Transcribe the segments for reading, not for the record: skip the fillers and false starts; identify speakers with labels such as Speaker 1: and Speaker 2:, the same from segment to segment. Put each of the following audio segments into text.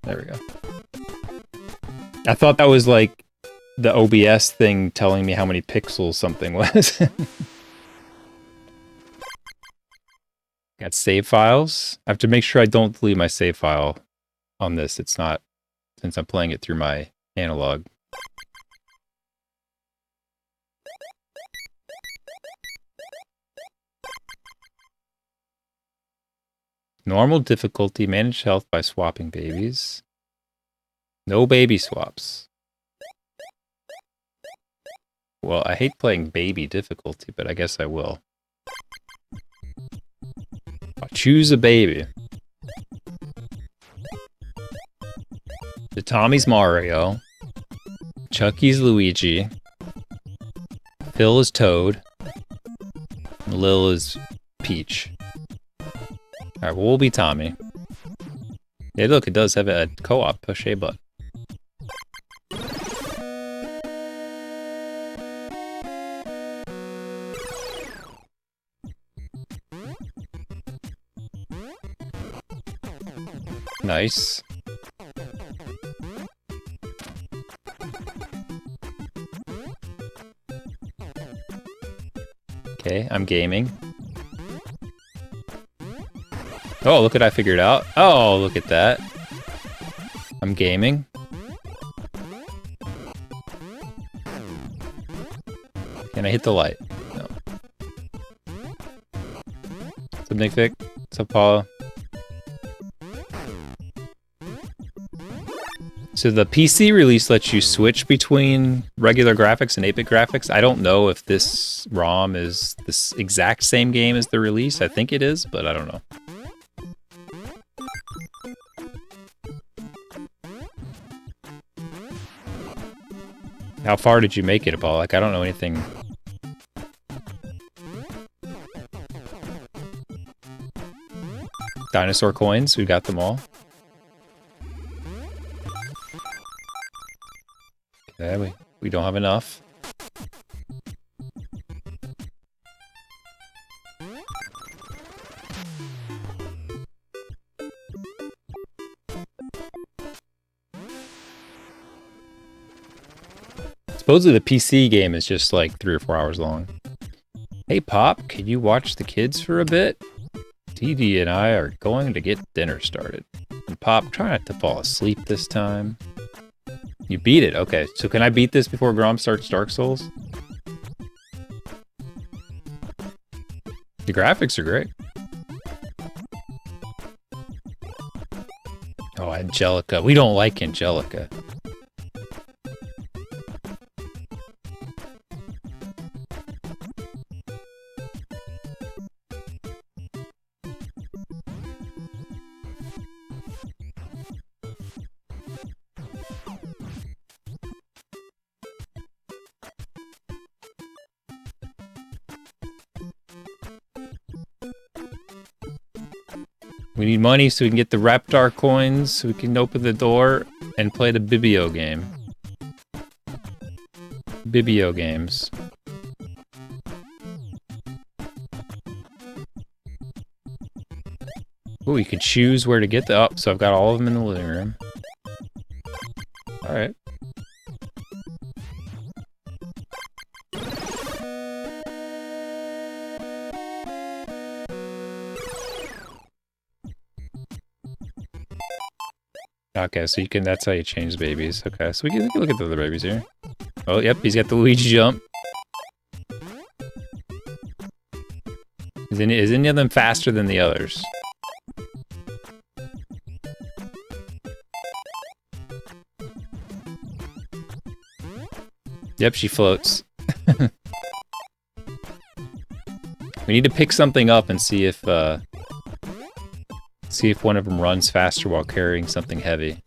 Speaker 1: There we go. I thought that was like the OBS thing telling me how many pixels something was. Got save files. I have to make sure I don't delete my save file on this. It's not, since I'm playing it through my analog. Normal difficulty, manage health by swapping babies. No baby swaps. Well, I hate playing baby difficulty, but I guess I will. I'll choose a baby. The Tommy's Mario. Chucky's Luigi. Phil is Toad. And Lil is Peach. Alright, well, we'll be Tommy. Yeah, look, it does have a co-op. Push A button. Nice. Okay, I'm gaming. Oh, look what I figured out. Oh, look at that. I'm gaming. Can I hit the light? No. What's up, Nick Vic? What's up, Paula? So the PC release lets you switch between regular graphics and 8-bit graphics. I don't know if this ROM is this exact same game as the release. I think it is, but I don't know. How far did you make it, Paul? Like, I don't know anything. Dinosaur coins, we got them all. Okay, we don't have enough. Supposedly the PC game is just like 3 or 4 hours long. Hey Pop, can you watch the kids for a bit? Dee Dee and I are going to get dinner started. And Pop, try not to fall asleep this time. You beat it. Okay, so can I beat this before Grom starts Dark Souls? The graphics are great. Oh, Angelica. We don't like Angelica. We need money so we can get the Raptor coins, so we can open the door and play the Bibio game. Bibio games. Oh, you can choose where to get the... Oh, so I've got all of them in the living room. Alright. Okay, so you can, that's how you change babies. Okay, so we can look at the other babies here. Oh, yep, he's got the Luigi jump. Is any of them faster than the others? Yep, she floats. We need to pick something up and see if one of them runs faster while carrying something heavy.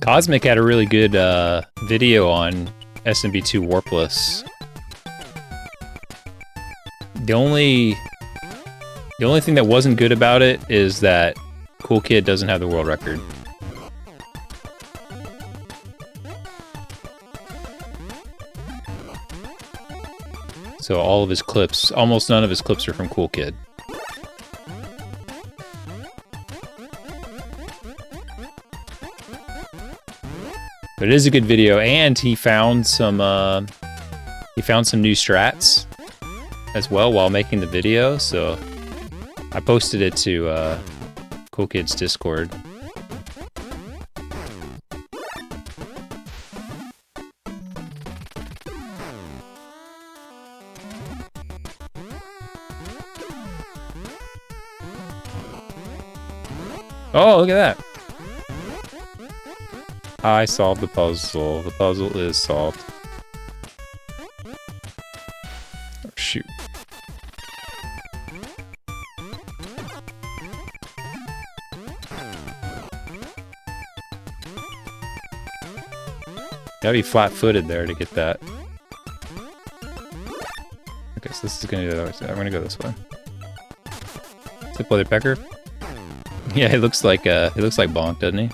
Speaker 1: Cosmic had a really good video on SMB2 Warpless. The only thing that wasn't good about it is that Cool Kid doesn't have the world record. So all of his clips, almost none of his clips are from Cool Kid. But it is a good video, and he found some new strats as well while making the video, so I posted it to Cool Kid's Discord. Oh, look at that. I solved the puzzle. The puzzle is solved. Oh, shoot. Gotta be flat-footed there to get that. Okay, so this is gonna go. I'm gonna go this way. Tip leather pecker. Yeah, it looks like Bonk, doesn't he?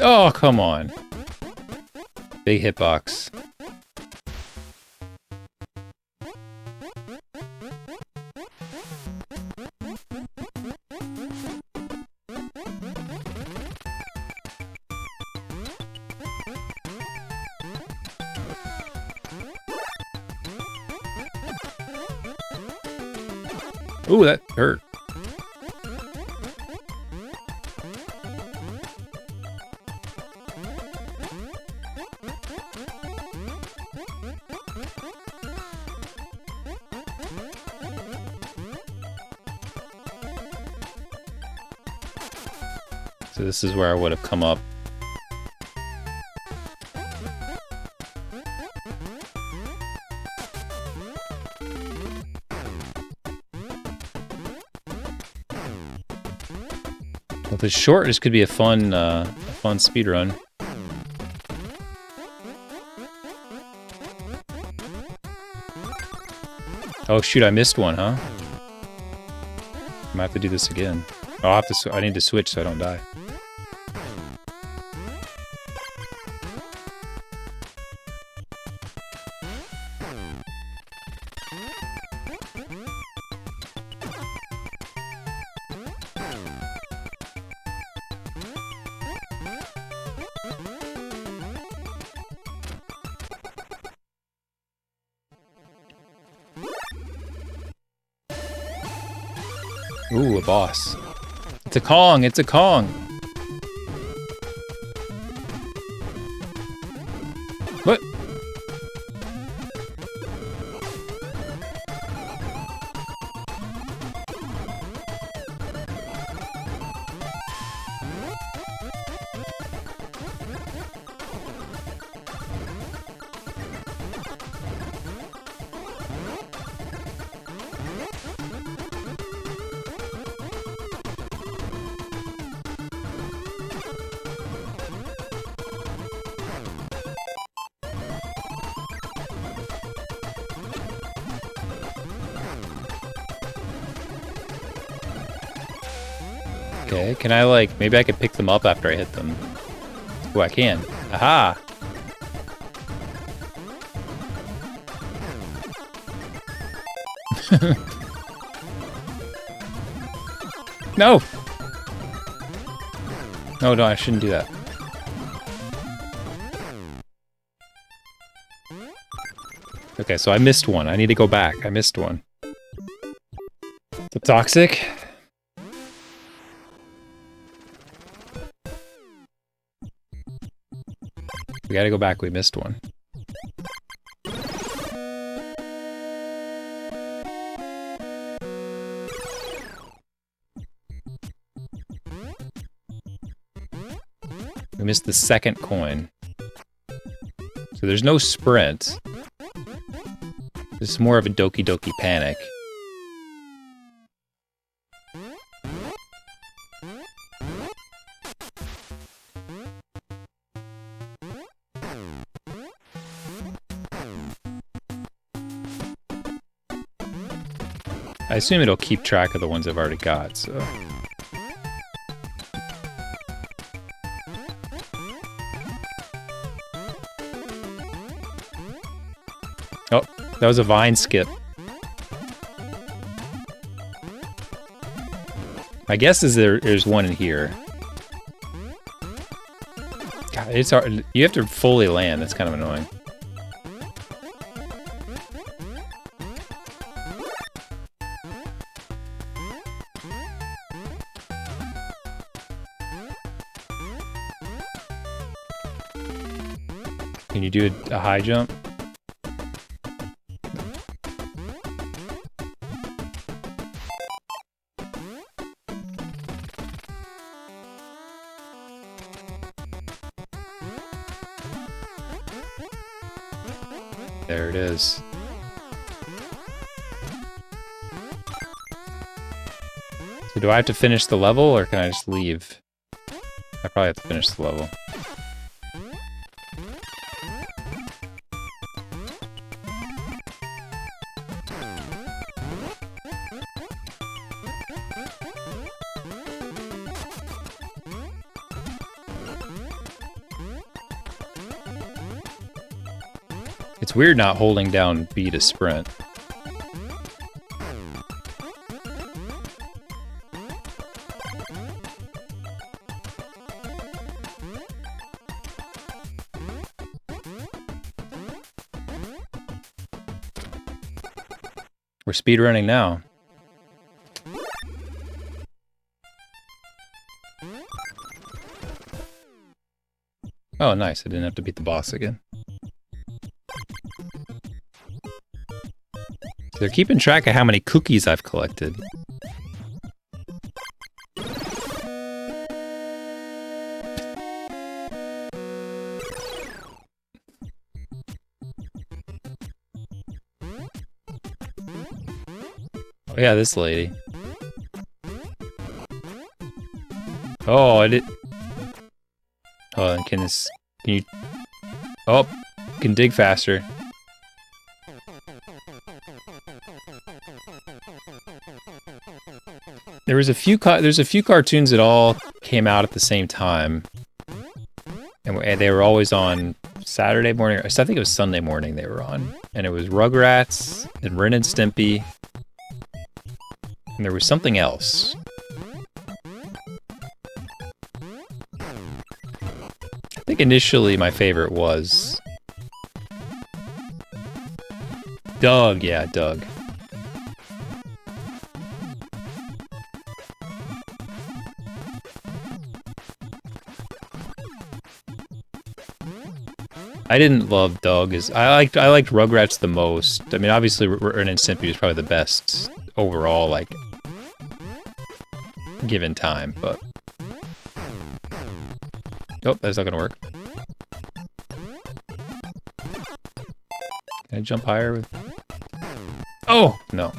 Speaker 1: Oh, come on. Big hitbox. Ooh, that hurt. So this is where I would have come up. Well, if it's short, this could be a fun speed run. Oh shoot, I missed one, huh? I might have to do this again. Oh, I'll have to. I need to switch so I don't die. Ooh, a boss. It's a Kong! It's a Kong! What? Okay, can I like, maybe I could pick them up after I hit them. Oh, I can. Aha! No! No, I shouldn't do that. Okay, so I missed one. I need to go back. I missed one. Is it toxic? We gotta go back, we missed one. We missed the second coin. So there's no sprint. This is more of a Doki Doki Panic. I assume it'll keep track of the ones I've already got, so... Oh, that was a vine skip. My guess is there's one in here. God, it's hard. You have to fully land. That's kind of annoying. Can you do a high jump? There it is. So do I have to finish the level, or can I just leave? I probably have to finish the level. It's weird not holding down B to sprint. We're speedrunning now. Oh, nice. I didn't have to beat the boss again. They're keeping track of how many cookies I've collected. Oh yeah, this lady. Oh, I did... Oh, can you... Oh, can dig faster. There's a few cartoons that all came out at the same time, and they were always on Saturday morning. I think it was Sunday morning they were on, and it was Rugrats and Ren and Stimpy, and there was something else. I think initially my favorite was Doug. Yeah, Doug. I didn't love Doug. I liked Rugrats the most. I mean, obviously Ren and Stimpy was probably the best overall, like, given time, but... Oh, that's not gonna work. Can I jump higher with... Oh! No.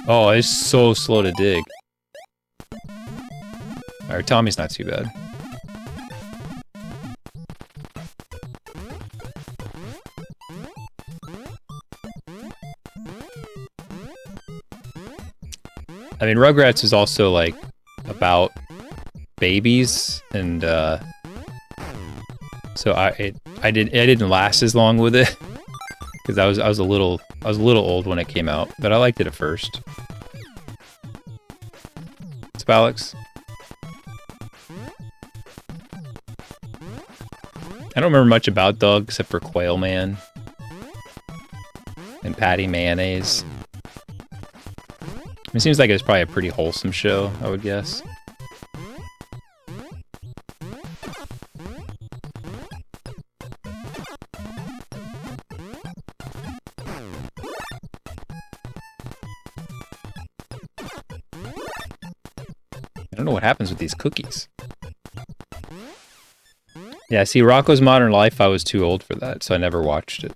Speaker 1: Oh, it's so slow to dig. Alright, Tommy's not too bad. I mean, Rugrats is also, like, about babies, and, so I didn't last as long with it, because I was a little old when it came out, but I liked it at first. What's up, Alex? I don't remember much about Doug except for Quail Man and Patty Mayonnaise. It seems like it was probably a pretty wholesome show, I would guess. I don't know what happens with these cookies. Yeah, see, Rocko's Modern Life, I was too old for that, so I never watched it.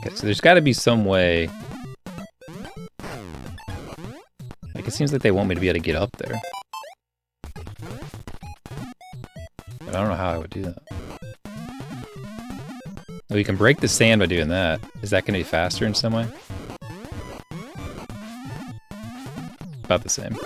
Speaker 1: Okay, so there's got to be some way. Like, it seems like they want me to be able to get up there. But I don't know how I would do that. Oh, you can break the sand by doing that. Is that going to be faster in some way? About the same.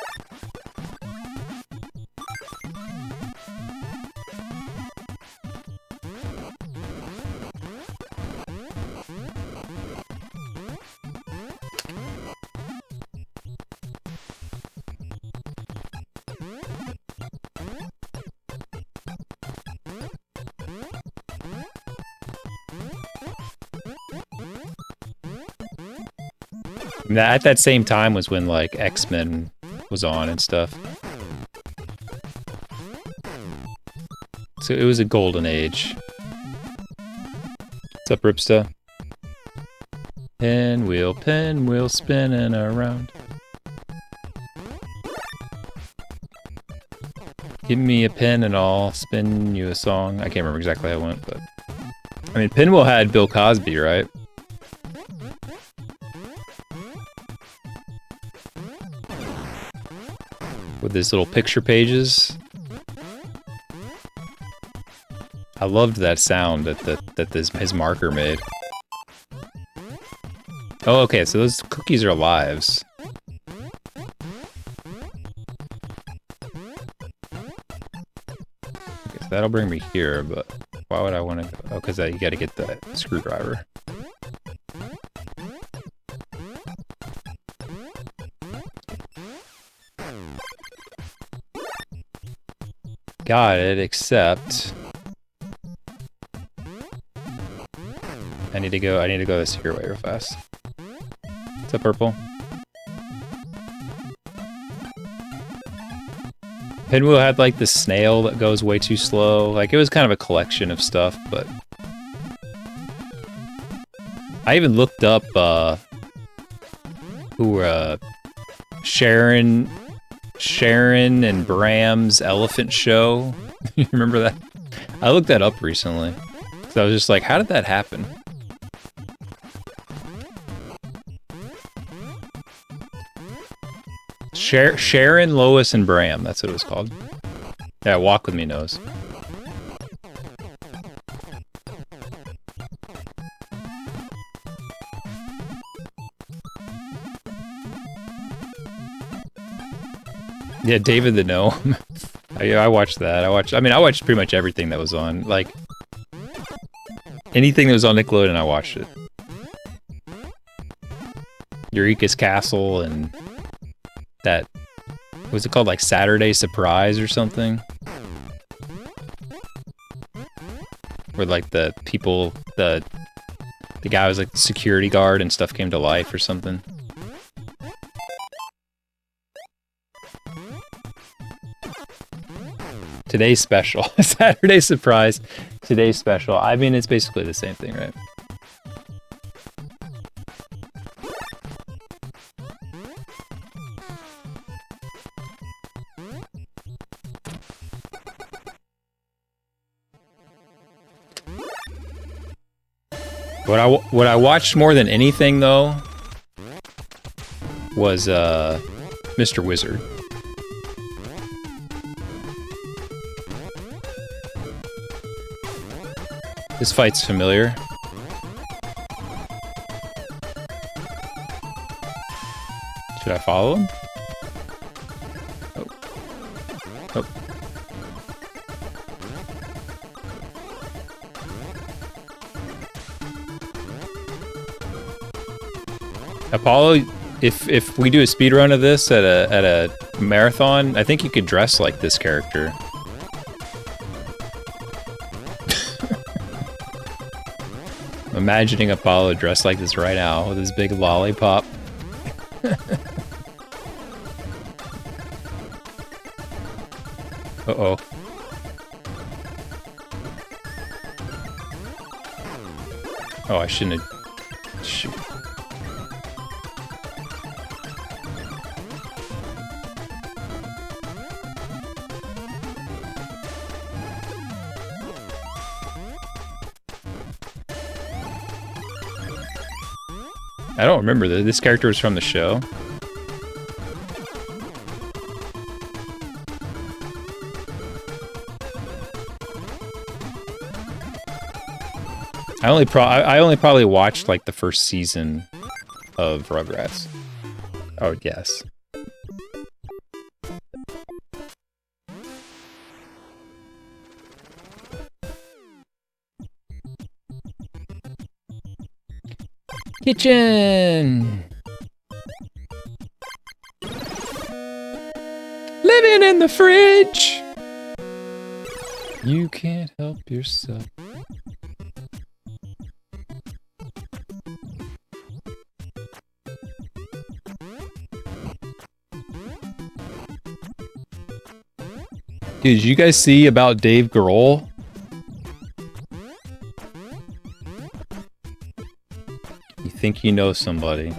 Speaker 1: At that same time was when, like, X-Men was on and stuff. So it was a golden age. What's up, Ripsta? Pinwheel spinning around. Give me a pin and I'll spin you a song. I can't remember exactly how it went, but... I mean, Pinwheel had Bill Cosby, right? With his little picture pages. I loved that sound that his marker made. Oh, okay, so those cookies are lives. Okay, so that'll bring me here, but why would I want to go? Oh, because you gotta get the screwdriver. Got it, except I need to go this here way real fast. What's up, Purple? Pinwheel had like the snail that goes way too slow. Like, it was kind of a collection of stuff, but I even looked up Sharon and Bram's Elephant Show. You remember that? I looked that up recently. So I was just like, how did that happen? Sharon, Lois, and Bram. That's what it was called. Yeah, Walk With Me knows. Yeah, David the Gnome. I watched that. I watched pretty much everything that was on. Like, anything that was on Nickelodeon, I watched it. Eureka's Castle and that, what was it called, like Saturday Surprise or something? Where like the people, the guy was like the security guard and stuff came to life or something. Today's Special. Saturday Surprise, Today's Special. I mean, it's basically the same thing, right? What I watched more than anything, though, was Mr. Wizard. This fight's familiar. Should I follow him? Oh. Oh. Apollo, if we do a speedrun of this at a marathon, I think you could dress like this character. Imagining Apollo dressed like this right now with his big lollipop. Uh-oh. Oh, I shouldn't have... Shoot. I don't remember this character was from the show. I only probably watched like the first season of Rugrats. I would guess. Kitchen! Living in the fridge! You can't help yourself. Dude, did you guys see about Dave Grohl? You think you know somebody.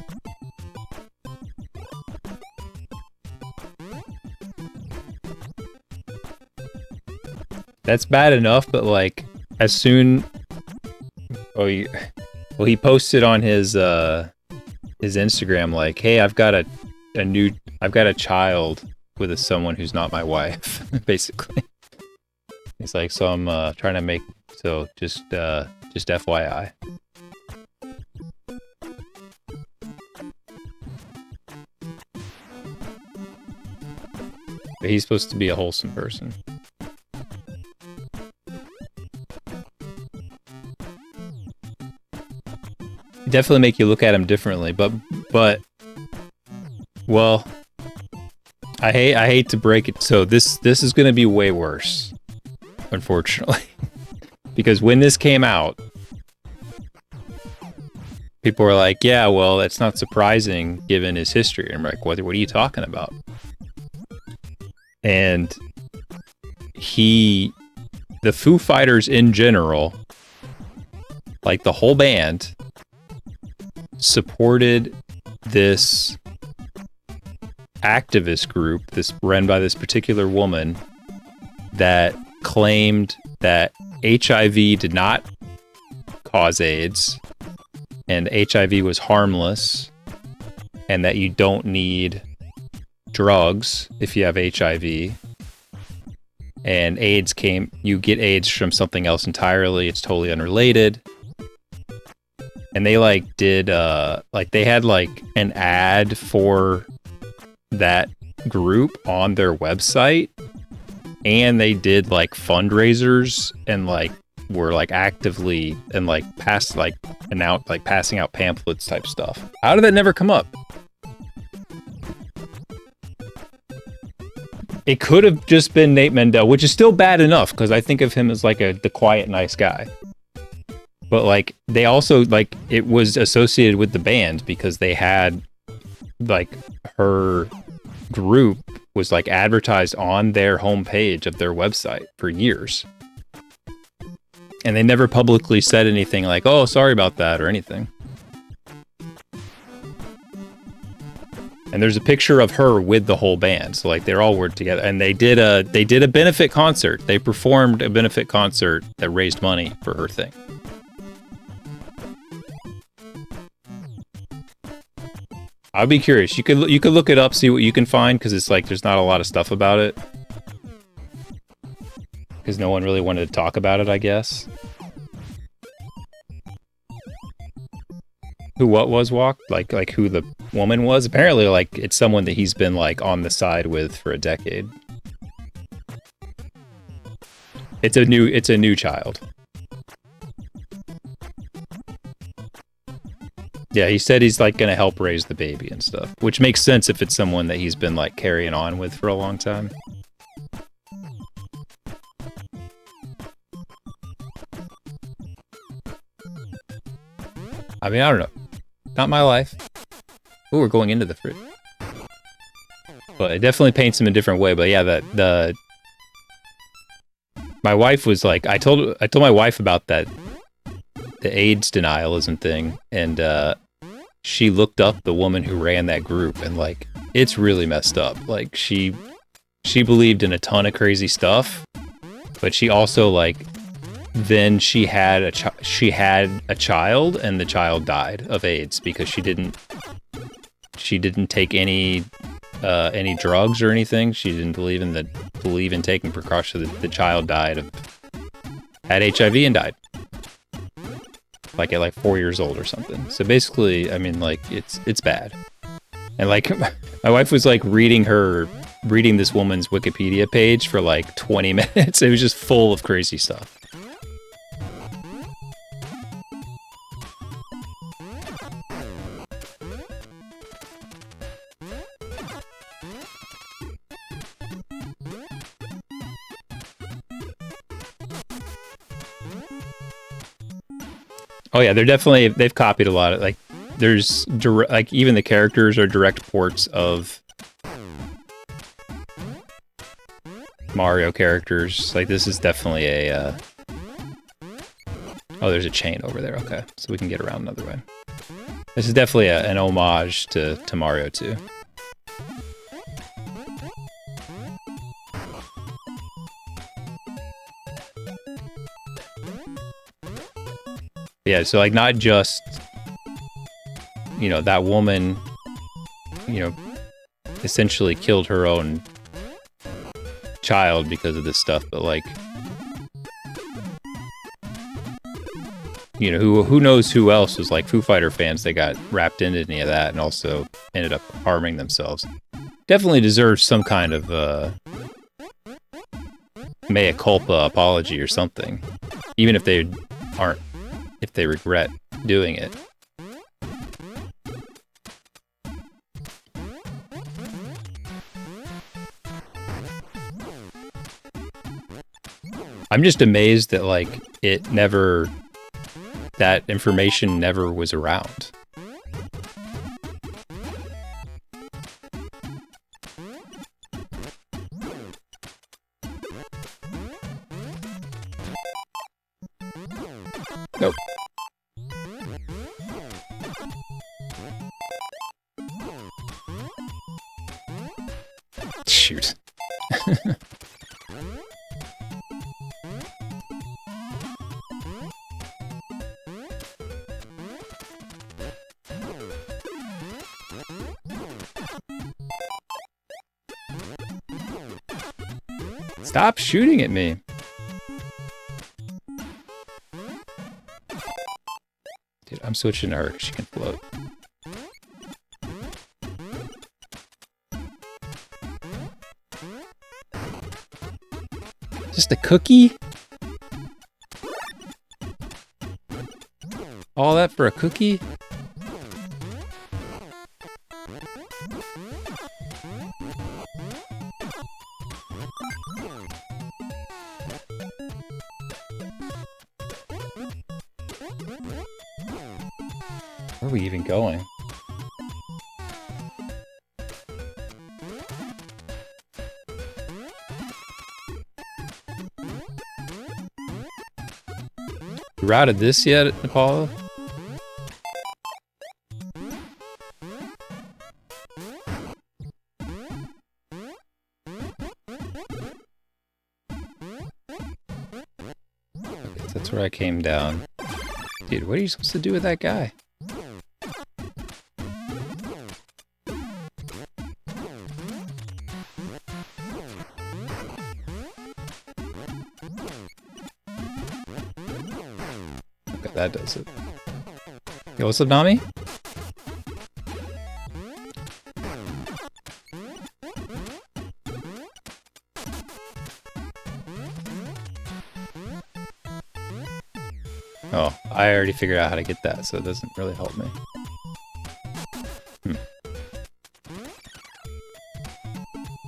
Speaker 1: That's bad enough, but like, as soon... Oh, well, he posted on his Instagram, like, hey, I've got a child with someone who's not my wife, basically. He's like, so I'm trying to make, so just FYI. But he's supposed to be a wholesome person. Definitely make you look at him differently, but well, I hate to break it. So this is going to be way worse, unfortunately, because when this came out, people were like, "Yeah, well, that's not surprising given his history." And I'm like, "What are you talking about?" And the Foo Fighters in general, like the whole band, supported this activist group, this run by this particular woman, that claimed that HIV did not cause AIDS and HIV was harmless and that you don't need drugs if you have HIV, and you get AIDS from something else entirely, it's totally unrelated. And they did they had an ad for that group on their website, and they did fundraisers and were actively and passing out pamphlets type stuff. How did that never come up? It could have just been Nate Mendel, which is still bad enough because I think of him as the quiet, nice guy. But they also it was associated with the band because they had her group was advertised on their homepage of their website for years. And they never publicly said anything like, "Oh, sorry about that," or anything. And there's a picture of her with the whole band, so they all were together, and they did a benefit concert. They performed a benefit concert that raised money for her thing. I'd be curious. You could look it up, see what you can find, because it's there's not a lot of stuff about it, because no one really wanted to talk about it, I guess. Who what was walked? Like who the woman was? Apparently, it's someone that he's been on the side with for a decade. It's a new child. Yeah, he said he's gonna help raise the baby and stuff, which makes sense if it's someone that he's been carrying on with for a long time. I mean, I don't know. Not my life. Oh, we're going into the fridge. But it definitely paints him a different way. But yeah, my wife was I told my wife about that, the AIDS denialism thing, and she looked up the woman who ran that group, and it's really messed up. She believed in a ton of crazy stuff, but she also then she had a child, and the child died of AIDS because she didn't take any drugs or anything. She didn't believe in taking precautions. The child had HIV and died. Like at 4 years old or something. So basically, I mean, like, it's bad. And like, my wife was like reading this woman's Wikipedia page for like 20 minutes. It was just full of crazy stuff. Oh yeah, they've copied a lot of, like, there's like, even the characters are direct ports of Mario characters. Like, this is definitely a oh, there's a chain over there. Okay, so we can get around another way. This is definitely an homage to Mario 2. Yeah, so like, not just, you know, that woman, you know, essentially killed her own child because of this stuff, but like, you know, who knows who else was like Foo Fighter fans that got wrapped into any of that and also ended up harming themselves. Definitely deserves some kind of mea culpa apology or something, even if they regret doing it. I'm just amazed that, like, that information never was around. Nope. Shoot. Stop shooting at me. Dude, I'm switching to her because she can float. Just a cookie? All that for a cookie? Where are we even going? You routed this yet, Apollo? Okay, that's where I came down. Dude, what are you supposed to do with that guy? That does it. Yo, what's up, Nami? Oh, I already figured out how to get that, so it doesn't really help me.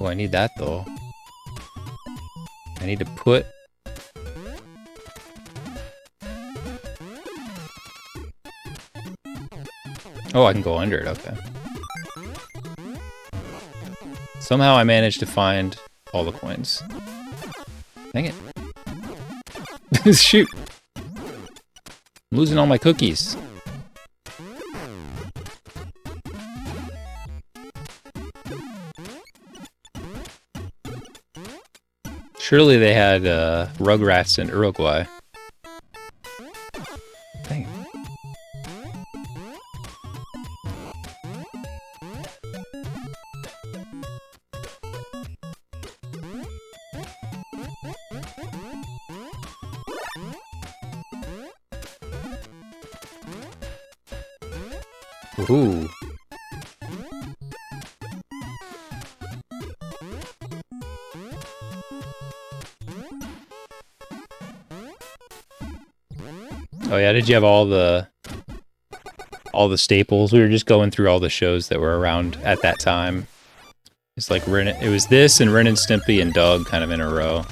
Speaker 1: Oh, I need that, though. I need to put... Oh, I can go under it, okay. Somehow I managed to find all the coins. Dang it. Shoot! I'm losing all my cookies. Surely they had Rugrats in Uruguay. Ooh. Oh yeah, did you have all the staples? We were just going through all the shows that were around at that time. It's like it was this and Ren and Stimpy and Doug kind of in a row.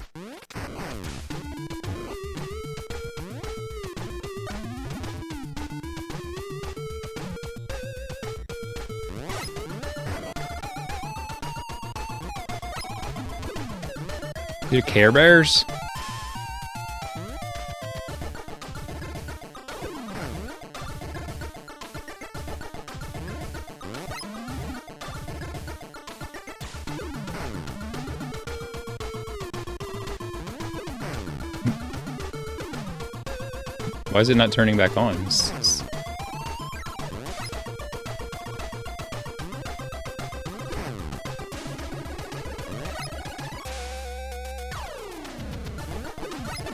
Speaker 1: These are Care Bears? Why is it not turning back on?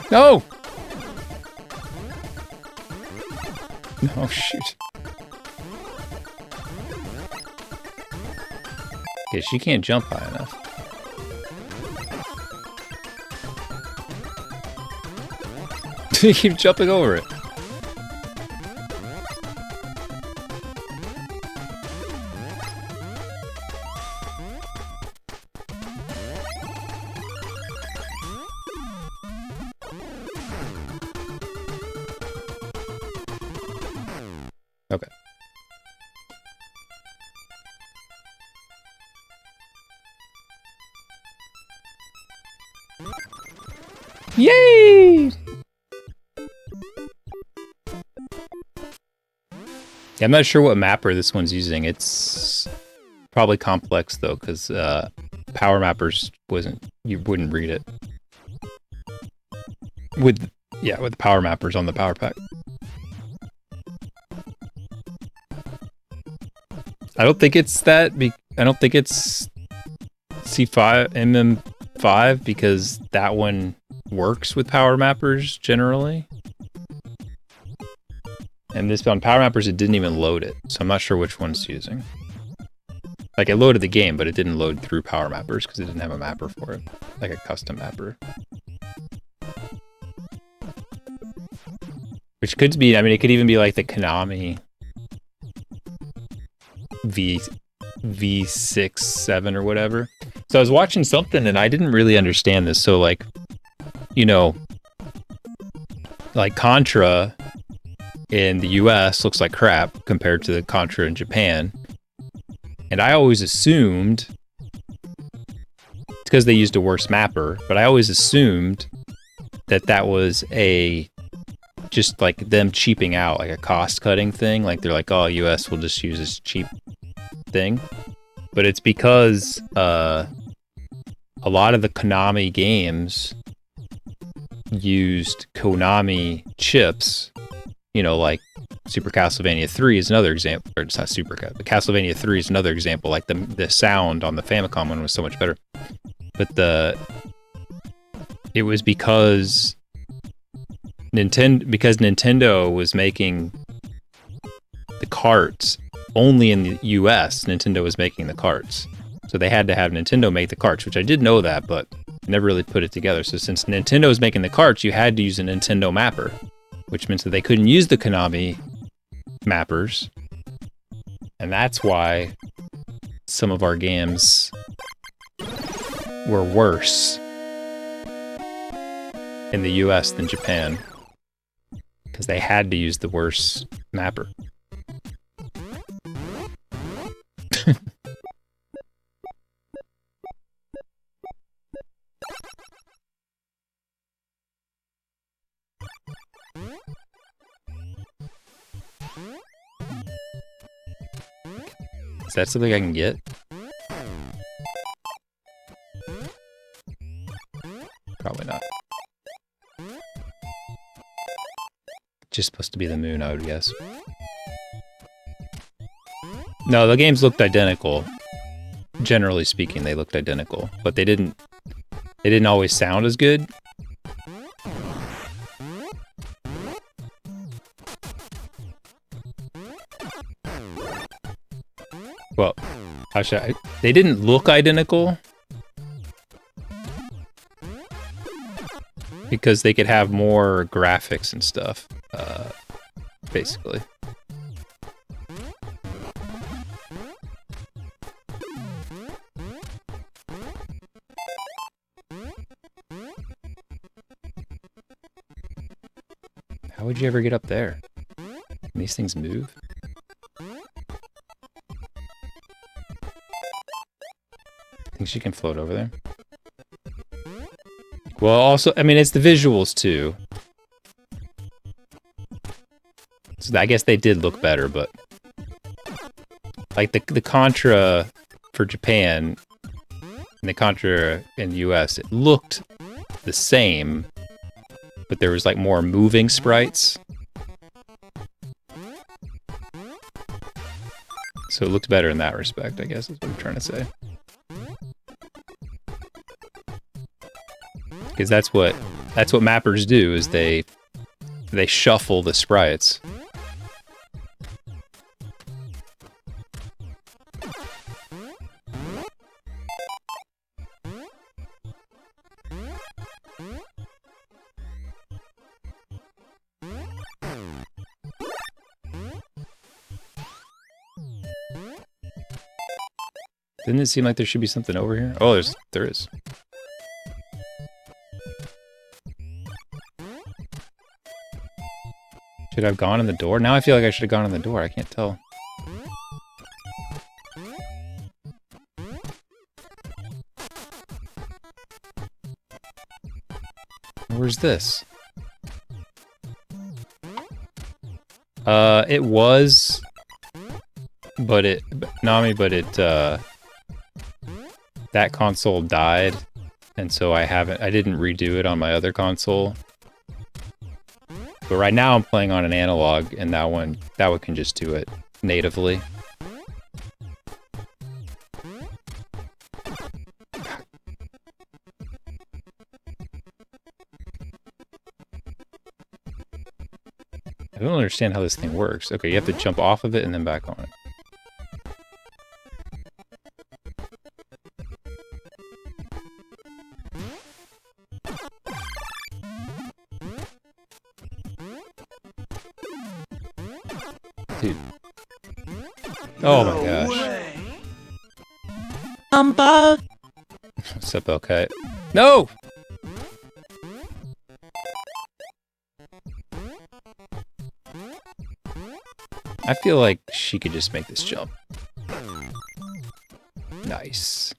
Speaker 1: No! No, shoot. Okay, she can't jump high enough. You keep jumping over it. Okay. Yay! Yeah, I'm not sure what mapper this one's using. It's probably complex though, because Power Mappers you wouldn't read it. With the Power Mappers on the Power Pack. I don't think it's that. I don't think it's C5 MM5 because that one works with Power Mappers generally. And this on Power Mappers, it didn't even load it, so I'm not sure which one's using. Like, it loaded the game, but it didn't load through Power Mappers because it didn't have a mapper for it, like a custom mapper. Which could be, I mean, it could even be like the Konami V6, 7 or whatever. So I was watching something and I didn't really understand this. So like, you know, like Contra in the US looks like crap compared to the Contra in Japan. And I always assumed, it's because they used a worse mapper, but I always assumed that that was just like them cheaping out, like a cost cutting thing. Like they're like, oh, US will just use this cheap thing. But it's because a lot of the Konami games used Konami chips, you know, like Super Castlevania 3 is another example, or it's not Super, but Castlevania 3 is another example. Like the sound on the Famicom one was so much better. But it was because Nintendo was making the carts only in the US. Nintendo was making the carts, so they had to have Nintendo make the carts, which I did know that, but never really put it together. So since Nintendo was making the carts, you had to use a Nintendo mapper, which means that they couldn't use the Konami mappers, and that's why some of our games were worse in the US than Japan, because they had to use the worse mapper. Is that something I can get? Probably not. Just supposed to be the moon, I would guess. No, the games looked identical. Generally speaking, they looked identical, but they didn't always sound as good. Well, how should I? They didn't look identical because they could have more graphics and stuff, basically. How would you ever get up there? Can these things move? Think she can float over there? Well, also, I mean, it's the visuals too. So I guess they did look better, but like the Contra for Japan and the Contra in the US, it looked the same, but there was like more moving sprites. So it looked better in that respect, I guess is what I'm trying to say. Because that's what mappers do, is they shuffle the sprites. Didn't it seem like there should be something over here? Oh, there is. Should I have gone in the door? Now I feel like I should have gone in the door. I can't tell. Where's this? It was, but that console died, and so I didn't redo it on my other console. But right now I'm playing on an analog, and that one can just do it natively. I don't understand how this thing works. Okay, you have to jump off of it and then back on it. Dude. Oh my gosh. What's up, LK? No! I feel like she could just make this jump. Nice.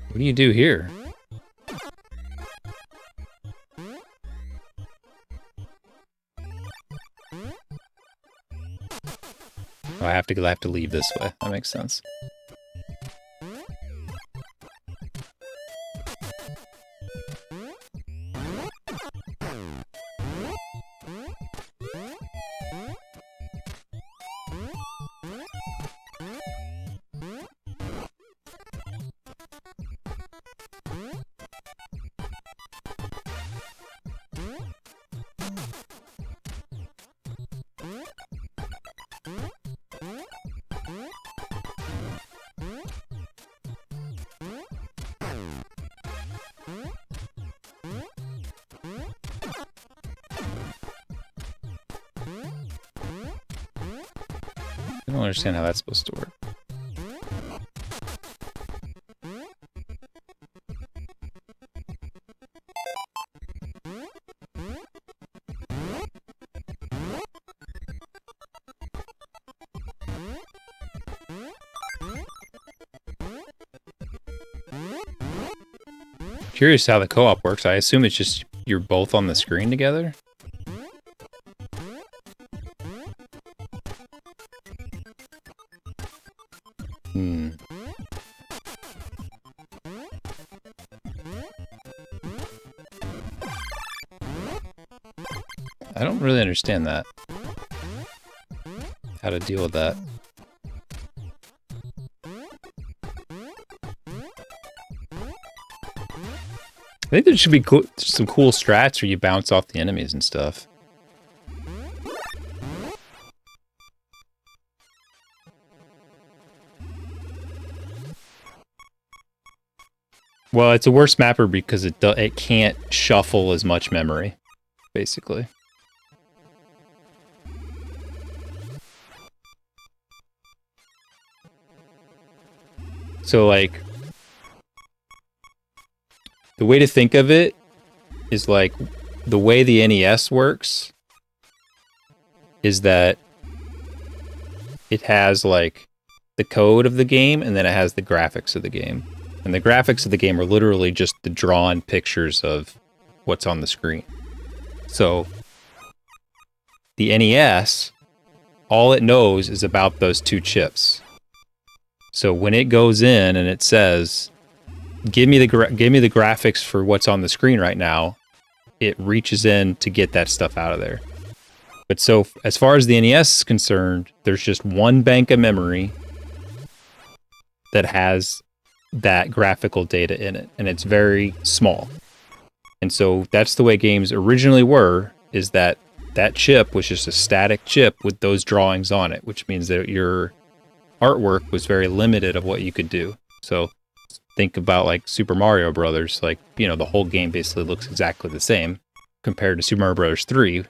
Speaker 1: What do you do here? Oh, I have to leave this way. That makes sense. I don't understand how that's supposed to work. Curious how the co-op works. I assume it's just you're both on the screen together? I don't really understand that. How to deal with that. think there should be some cool strats where you bounce off the enemies and stuff. Well, it's a worse mapper because it can't shuffle as much memory, basically. So, like, the way to think of it is like the way the NES works is that it has like the code of the game and then it has the graphics of the game. And the graphics of the game are literally just the drawn pictures of what's on the screen. So the NES, all it knows is about those two chips. So when it goes in and it says, give me the graphics for what's on the screen right now, it reaches in to get that stuff out of there. But so as far as the NES is concerned, there's just one bank of memory that has that graphical data in it, and it's very small. And so that's the way games originally were, is that that chip was just a static chip with those drawings on it, which means that your artwork was very limited of what you could do. So think about like Super Mario Brothers, like, you know, the whole game basically looks exactly the same compared to Super Mario Brothers 3,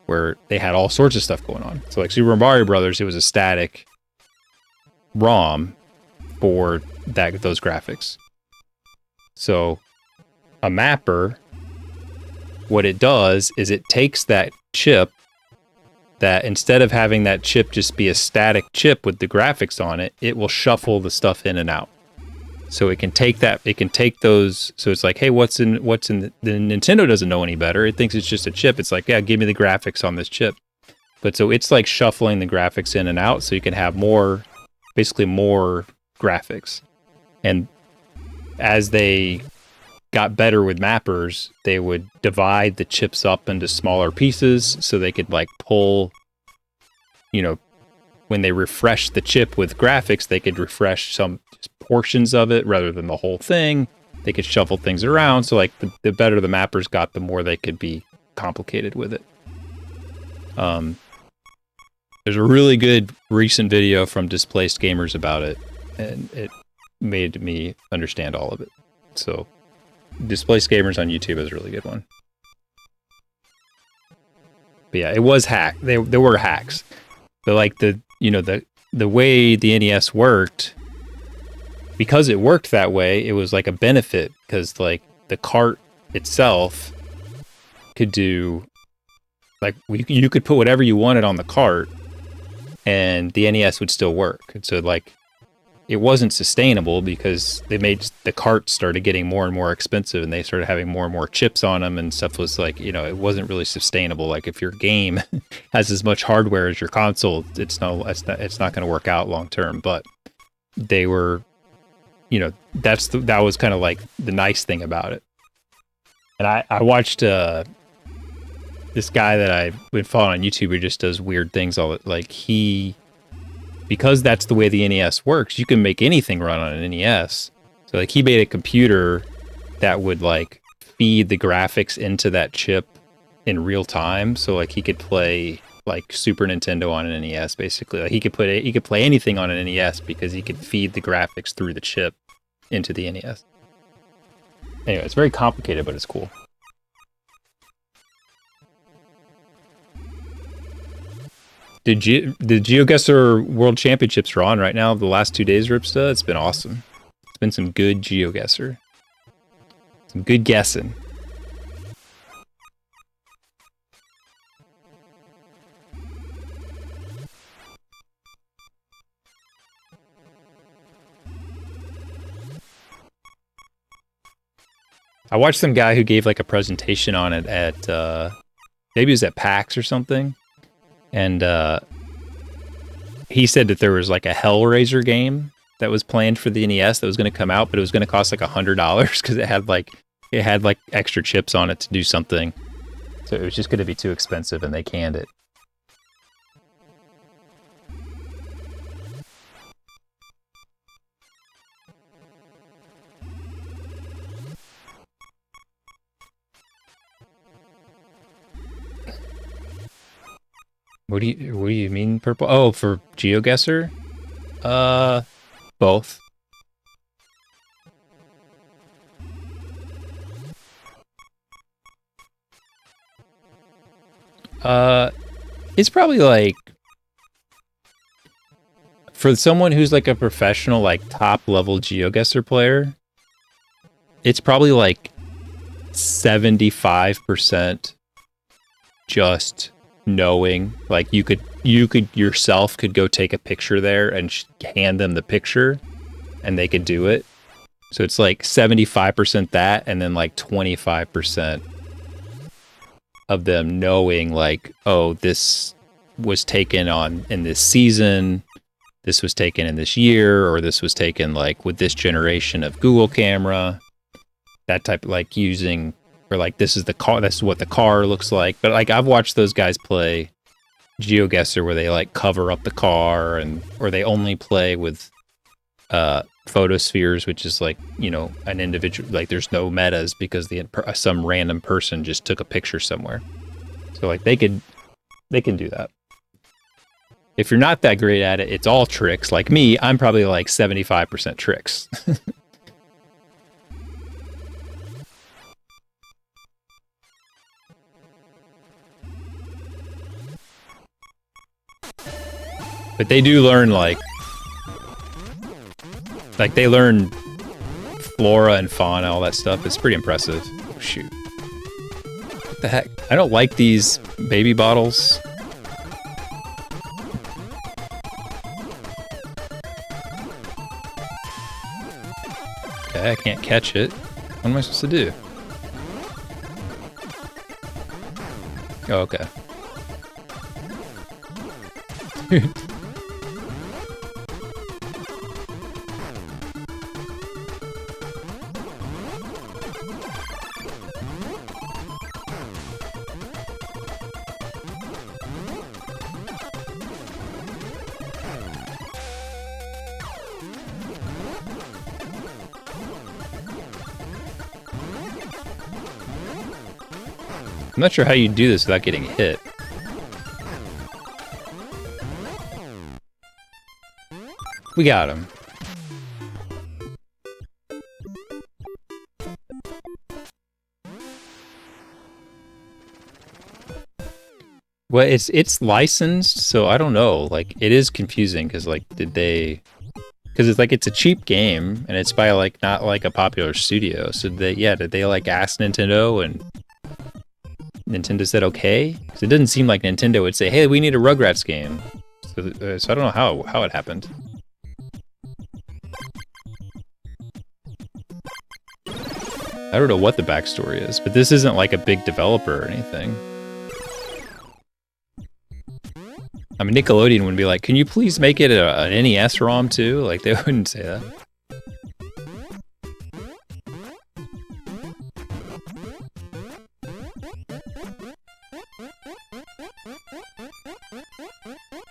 Speaker 1: where they had all sorts of stuff going on. So like Super Mario Brothers, it was a static ROM for those graphics. So a mapper, what it does is it takes that chip, that instead of having that chip just be a static chip with the graphics on it, it will shuffle the stuff in and out. So it can take those. So it's like, hey, what's in the Nintendo doesn't know any better. It thinks it's just a chip. It's like, yeah, give me the graphics on this chip. But so it's like shuffling the graphics in and out so you can have basically more graphics. And as they got better with mappers, they would divide the chips up into smaller pieces so they could like pull, you know, when they refresh the chip with graphics, they could refresh some portions of it rather than the whole thing. They could shuffle things around. So like the better the mappers got, the more they could be complicated with it. There's a really good recent video from Displaced Gamers about it, and it made me understand all of it. So Displaced Gamers on YouTube is a really good one. But yeah, it was hacked. There were hacks. But like the way the NES worked, because it worked that way, it was like a benefit, because like the cart itself could do, like, you could put whatever you wanted on the cart and the NES would still work. And so like it wasn't sustainable because the carts started getting more and more expensive and they started having more and more chips on them, and stuff was like, you know, it wasn't really sustainable. Like if your game has as much hardware as your console, it's not going to work out long term. But they were, you know, that was kind of like the nice thing about it. And I watched this guy that I've been following on YouTube who just does weird things because that's the way the NES works, you can make anything run on an NES. So like he made a computer that would like feed the graphics into that chip in real time. So like he could play like Super Nintendo on an NES basically. Like he could play anything on an NES because he could feed the graphics through the chip into the NES. Anyway, it's very complicated, but it's cool. The GeoGuessr World Championships are on right now. The last 2 days, Ripsta. It's been awesome. It's been some good GeoGuessr. Some good guessing. I watched some guy who gave like a presentation on it at, maybe it was at PAX or something. And he said that there was like a Hellraiser game that was planned for the NES that was going to come out, but it was going to cost like $100 because it had like extra chips on it to do something. So it was just going to be too expensive, and they canned it. What do you mean purple? Oh, for GeoGuessr? Both. It's probably like for someone who's like a professional, like top level GeoGuessr player, it's probably like 75% just knowing. Like you could yourself could go take a picture there and hand them the picture and they could do it. So it's like 75% that, and then like 25% of them knowing like, oh, this was taken in this season, this was taken in this year, or this was taken like with this generation of Google camera, that type of like using, or like this is the car, this is what the car looks like. But like I've watched those guys play GeoGuessr where they like cover up the car, or they only play with photospheres, which is like, you know, an individual, like there's no metas because some random person just took a picture somewhere. So like they can do that. If you're not that great at it, it's all tricks. Like me, I'm probably like 75% tricks. But they do learn like they learn flora and fauna, all that stuff. It's pretty impressive. Oh, shoot. What the heck? I don't like these baby bottles. Okay, I can't catch it. What am I supposed to do? Oh, okay. I'm not sure how you do this without getting hit. We got him. Well, it's licensed, so I don't know. Like, it is confusing because, like, because it's like it's a cheap game and it's by like not like a popular studio. So did they like ask Nintendo and Nintendo said okay? Because it doesn't seem like Nintendo would say, "Hey, we need a Rugrats game." So I don't know how it happened. I don't know what the backstory is, but this isn't like a big developer or anything. I mean, Nickelodeon wouldn't be like, "Can you please make it an NES ROM too?" Like, they wouldn't say that.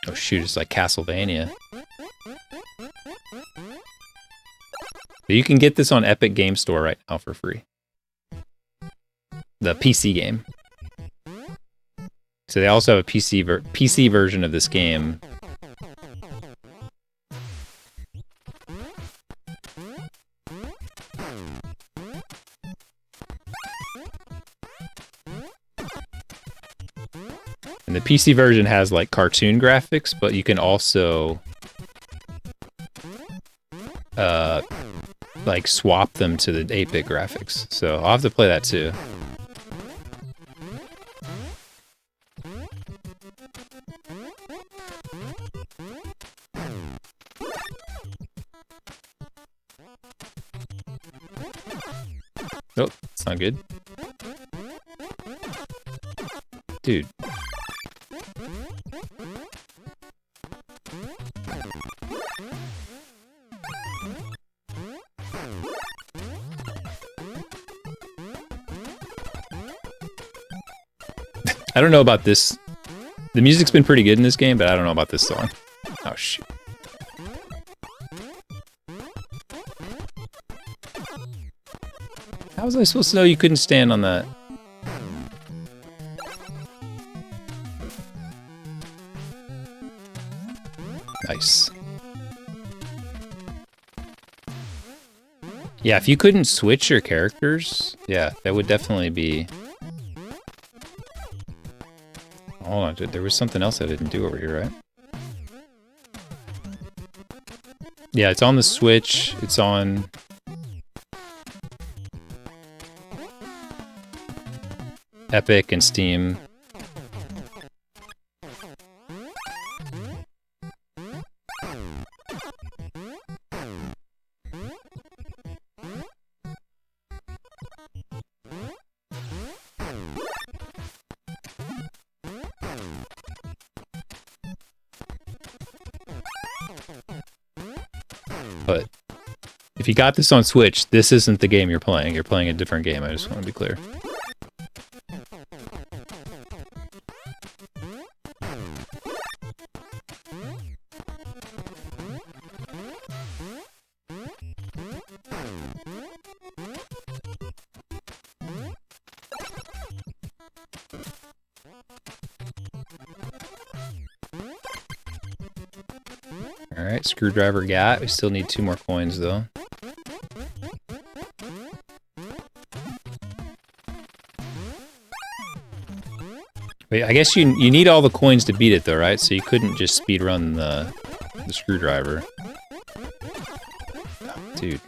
Speaker 1: Oh shoot, it's like Castlevania. But you can get this on Epic Game Store right now for free. The PC game. So they also have a PC version of this game. And the PC version has like cartoon graphics, but you can also like swap them to the 8-bit graphics. So I'll have to play that too. Nope, it's not good. Dude. I don't know about this. The music's been pretty good in this game, but I don't know about this song. Oh, shoot. How was I supposed to know you couldn't stand on that? Nice. Yeah, if you couldn't switch your characters, yeah, that would definitely be... Hold on, there was something else I didn't do over here, right? Yeah, it's on the Switch. It's on... Epic and Steam. But if you got this on Switch, this isn't the game you're playing. You're playing a different game. I just want to be clear. Alright, screwdriver got. We still need 2 more coins, though. Wait, I guess you need all the coins to beat it, though, right? So you couldn't just speedrun the screwdriver. Oh, dude.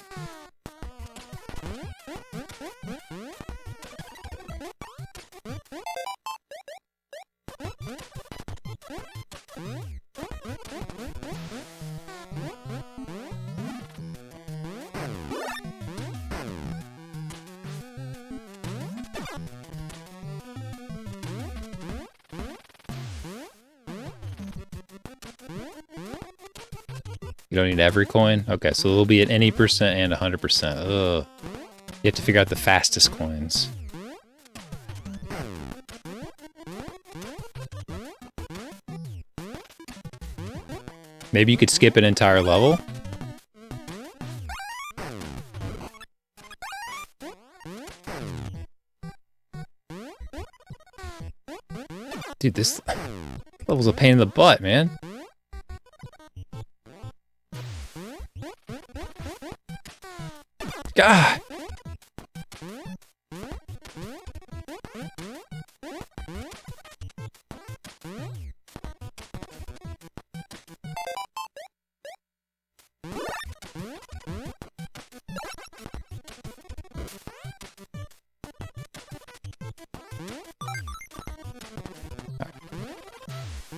Speaker 1: You don't need every coin? Okay, so it'll be at any percent and 100%. Ugh. You have to figure out the fastest coins. Maybe you could skip an entire level? Dude, this level's a pain in the butt, man. God!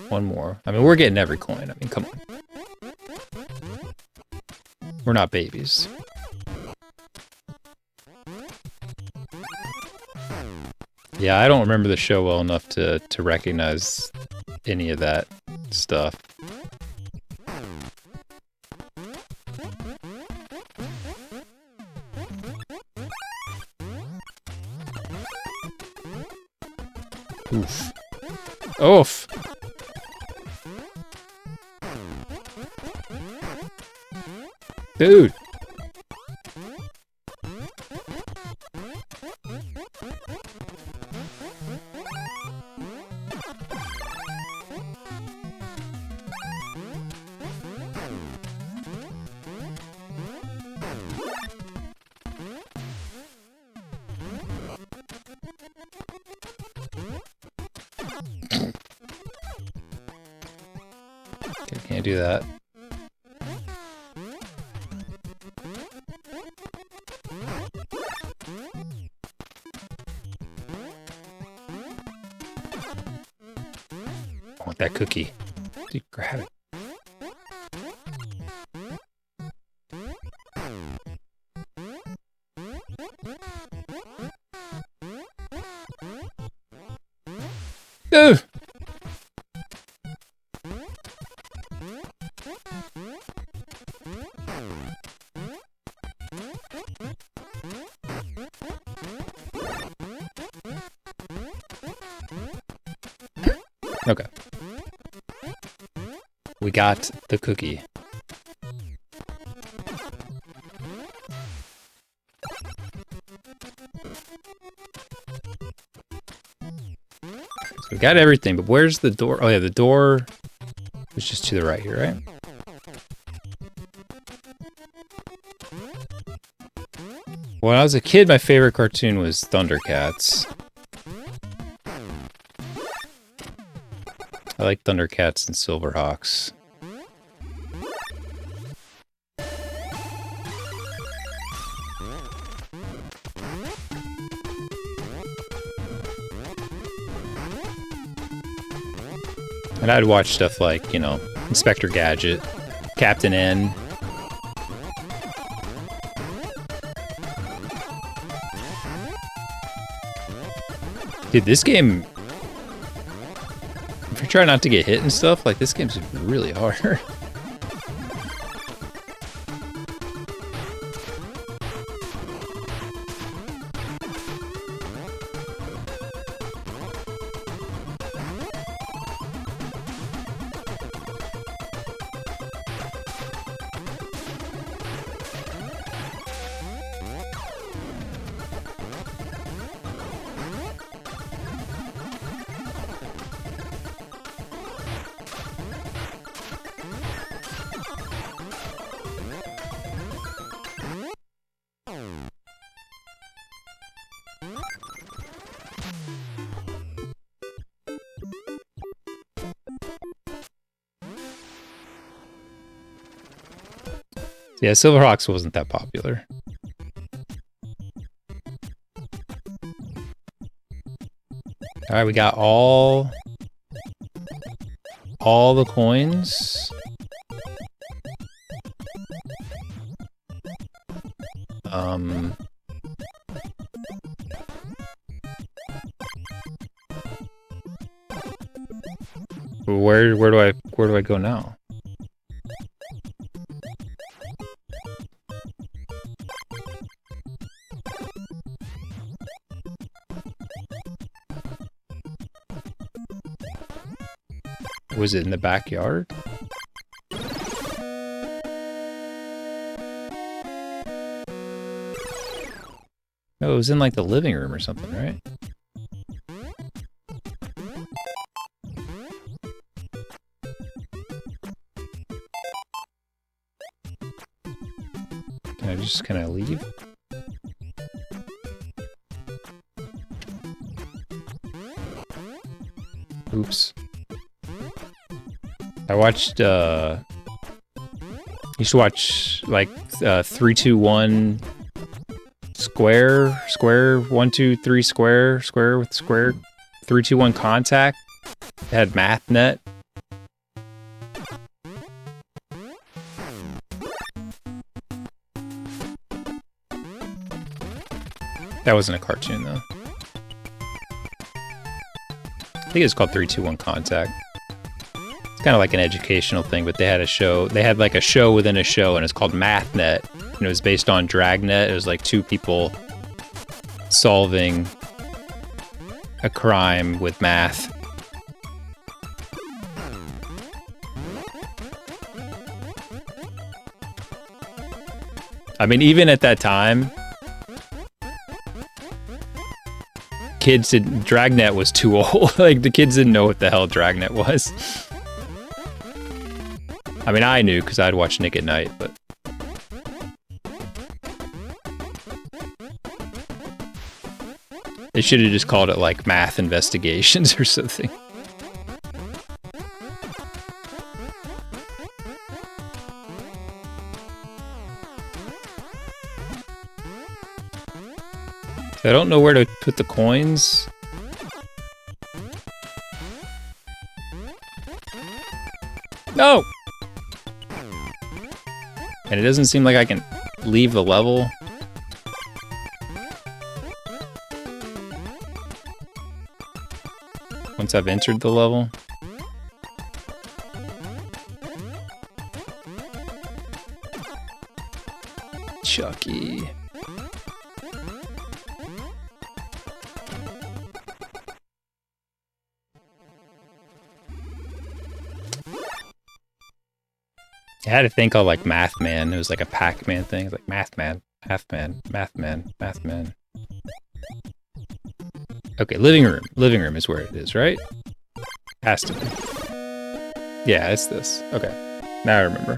Speaker 1: One more. I mean, we're getting every coin. I mean, come on. We're not babies. Yeah, I don't remember the show well enough to recognize any of that stuff. Oof. Oof! Dude! Okay, can't do that. I want that cookie. Dude, grab it. Ugh! Okay. We got the cookie. So we got everything, but where's the door? Oh yeah, the door was just to the right here, right? When I was a kid, my favorite cartoon was Thundercats. I like Thundercats and Silverhawks. And I'd watch stuff like, you know, Inspector Gadget, Captain N. Dude, this game, if you try not to get hit and stuff, like, this game's really hard. Yeah, Silverhawks wasn't that popular. Alright, we got all the coins. Where do I go now? Was it in the backyard? No, it was in like the living room or something, right? Can I leave? Oops. I watched, used to watch, like, 3, 2, 1, square, 1, 2, 3, square with square, 3, 2, 1, contact. It had MathNet. That wasn't a cartoon, though. I think it was called 3, 2, 1, Contact. It's kind of like an educational thing, but they had a show. They had like a show within a show, and it's called MathNet. And it was based on Dragnet. It was like two people solving a crime with math. I mean, even at that time, kids didn't. Dragnet was too old. Like, the kids didn't know what the hell Dragnet was. I mean, I knew because I'd watch Nick at Night, but they should have just called it like Math Investigations or something. I don't know where to put the coins. No! And it doesn't seem like I can leave the level. Once I've entered the level. Chucky. I had to think of like Math Man. It was like a Pac-Man thing. It was like Math Man, Math Man, Math Man, Math Man. Okay, living room. Living room is where it is, right? Has to be. Yeah, it's this. Okay, now I remember.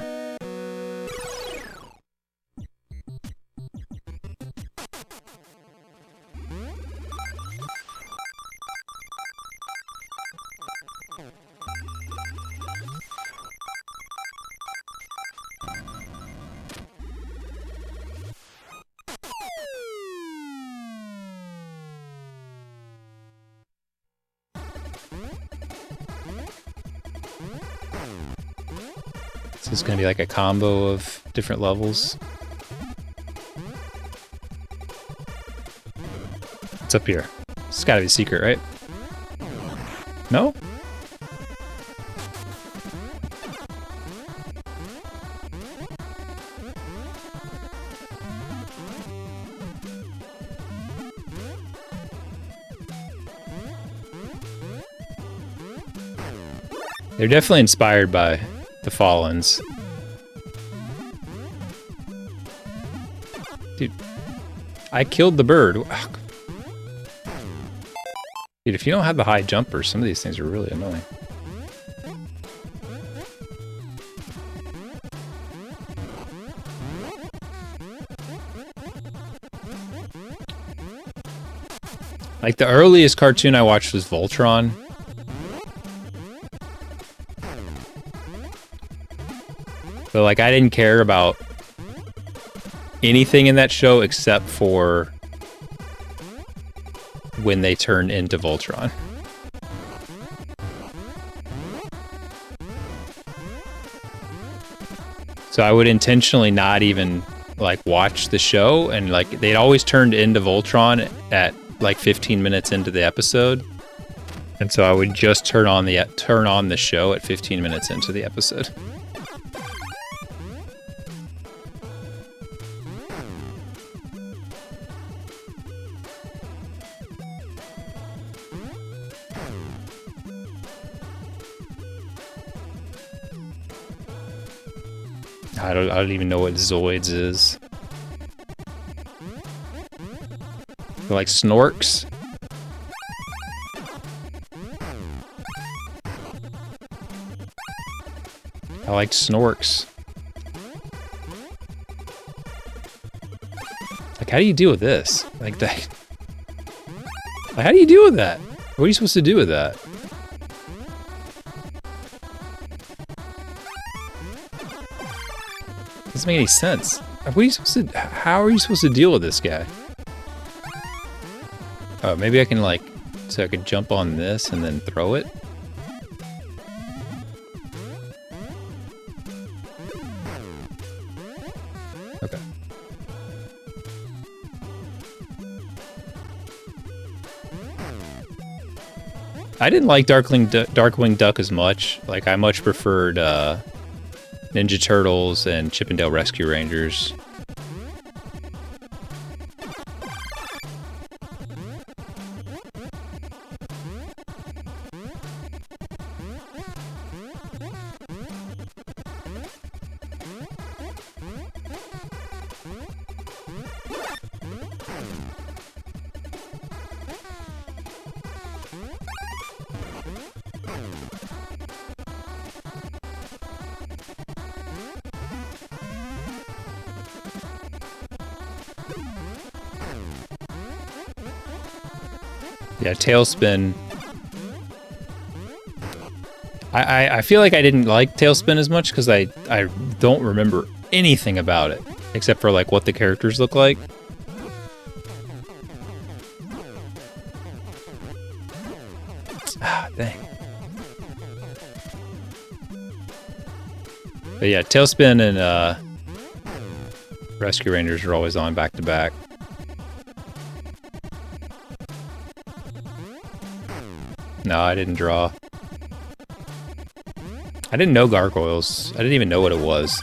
Speaker 1: So it's gonna be like a combo of different levels. What's up here? It's gotta be a secret, right? No? They're definitely inspired by the Fallens. Dude, I killed the bird. Dude, if you don't have the high jumper, some of these things are really annoying. Like, the earliest cartoon I watched was Voltron. But, like, I didn't care about anything in that show except for when they turned into Voltron. So I would intentionally not even, like, watch the show, and, like, they'd always turned into Voltron at, like, 15 minutes into the episode. And so I would just turn on the show at 15 minutes into the episode. I don't even know what Zoids is. They're like Snorks. I like Snorks. Like, how do you deal with this? Like that. Like, how do you deal with that? What are you supposed to do with that? Doesn't make any sense. What are you supposed to? How are you supposed to deal with this guy? Oh, maybe I can, like, so I could jump on this and then throw it. Okay. I didn't like Darkwing Duck as much. Like, I much preferred Ninja Turtles and Chip and Dale Rescue Rangers. Yeah, Tailspin. I feel like I didn't like Tailspin as much because I don't remember anything about it except for, like, what the characters look like. Ah, dang. But yeah, Tailspin and Rescue Rangers are always on back to back. No, I didn't draw. I didn't know gargoyles. I didn't even know what it was.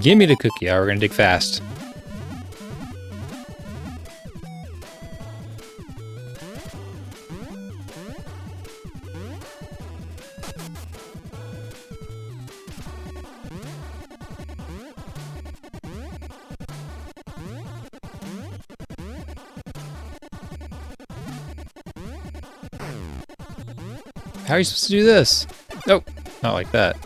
Speaker 1: Give me the cookie. Yeah, we're gonna dig fast. How are you supposed to do this? Nope, not like that.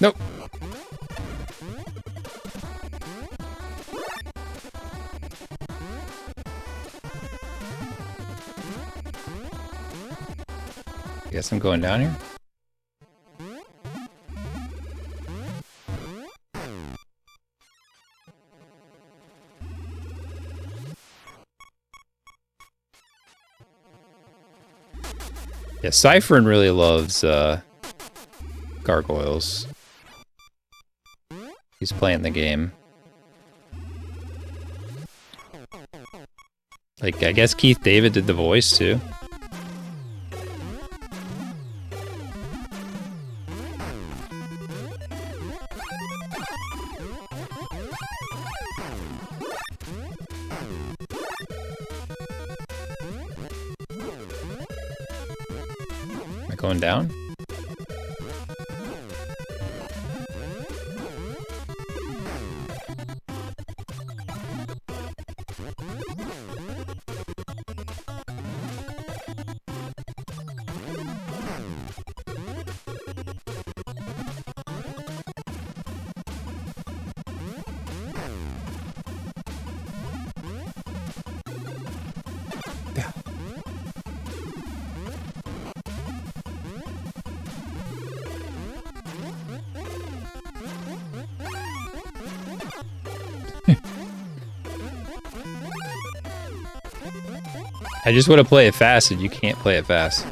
Speaker 1: Nope. Guess I'm going down here. Yeah, Cyphern really loves gargoyles. He's playing the game. Like, I guess Keith David did the voice too. Am I going down? I just want to play it fast and you can't play it fast.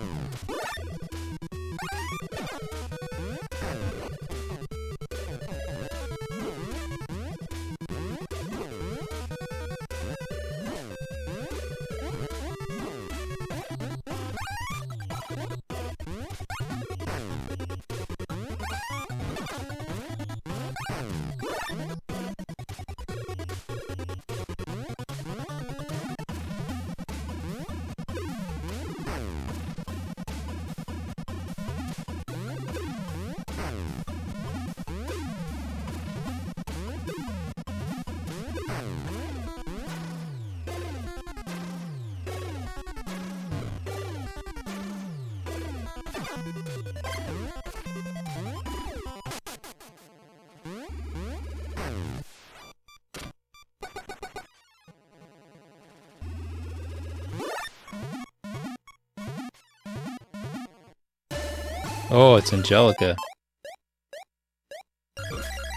Speaker 1: Oh, it's Angelica.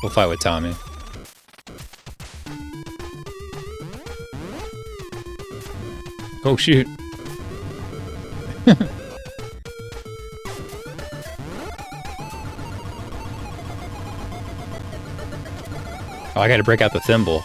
Speaker 1: We'll fight with Tommy. Oh, shoot. Oh, I gotta break out the thimble.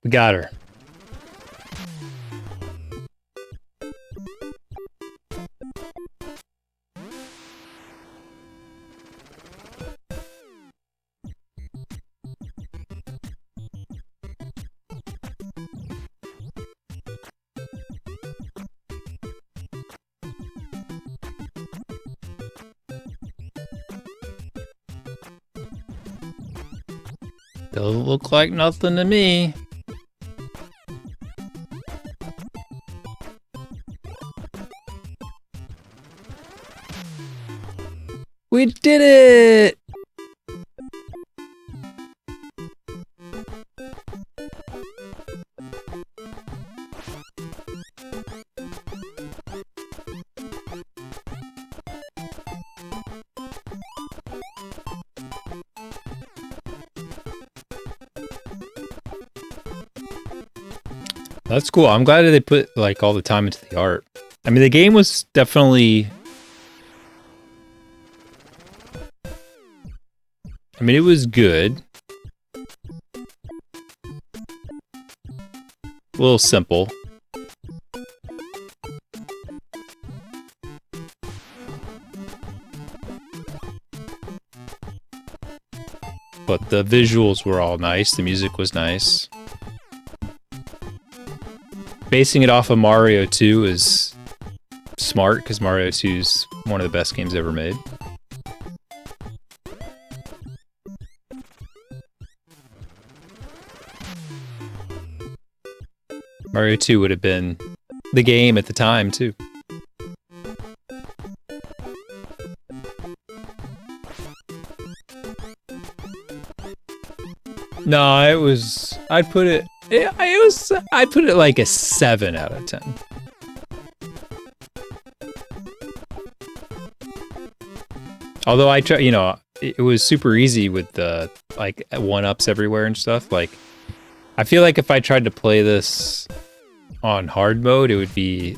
Speaker 1: We got her. Doesn't look like nothing to me. We did it! That's cool. I'm glad that they put like all the time into the art. I mean, the game was definitely... I mean, it was good. A little simple. But the visuals were all nice. The music was nice. Basing it off of Mario 2 is smart, because Mario 2 is one of the best games ever made. Mario 2 would have been the game at the time, too. No, it was... I'd put it like a 7 out of 10. Although I try, you know, it was super easy with the, like, 1-ups everywhere and stuff. Like, I feel like if I tried to play this on hard mode, it would be,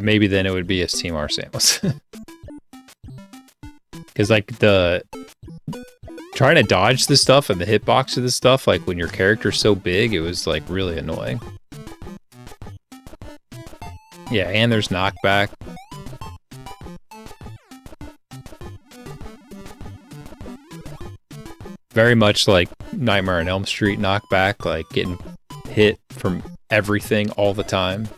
Speaker 1: maybe then it would be as Team R Samus. Because, like, trying to dodge the stuff and the hitbox of the stuff, like, when your character's so big, it was, like, really annoying. Yeah, and there's knockback. Very much like Nightmare on Elm Street knockback, like getting hit from everything all the time.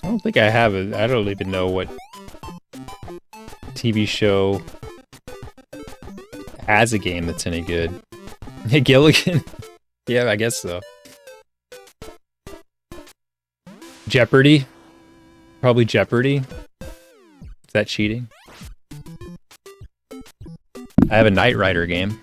Speaker 1: I don't think I have it. I don't even know what TV show has a game that's any good. Gilligan? Yeah, I guess so. Jeopardy? Probably Jeopardy. Is that cheating? I have a Knight Rider game.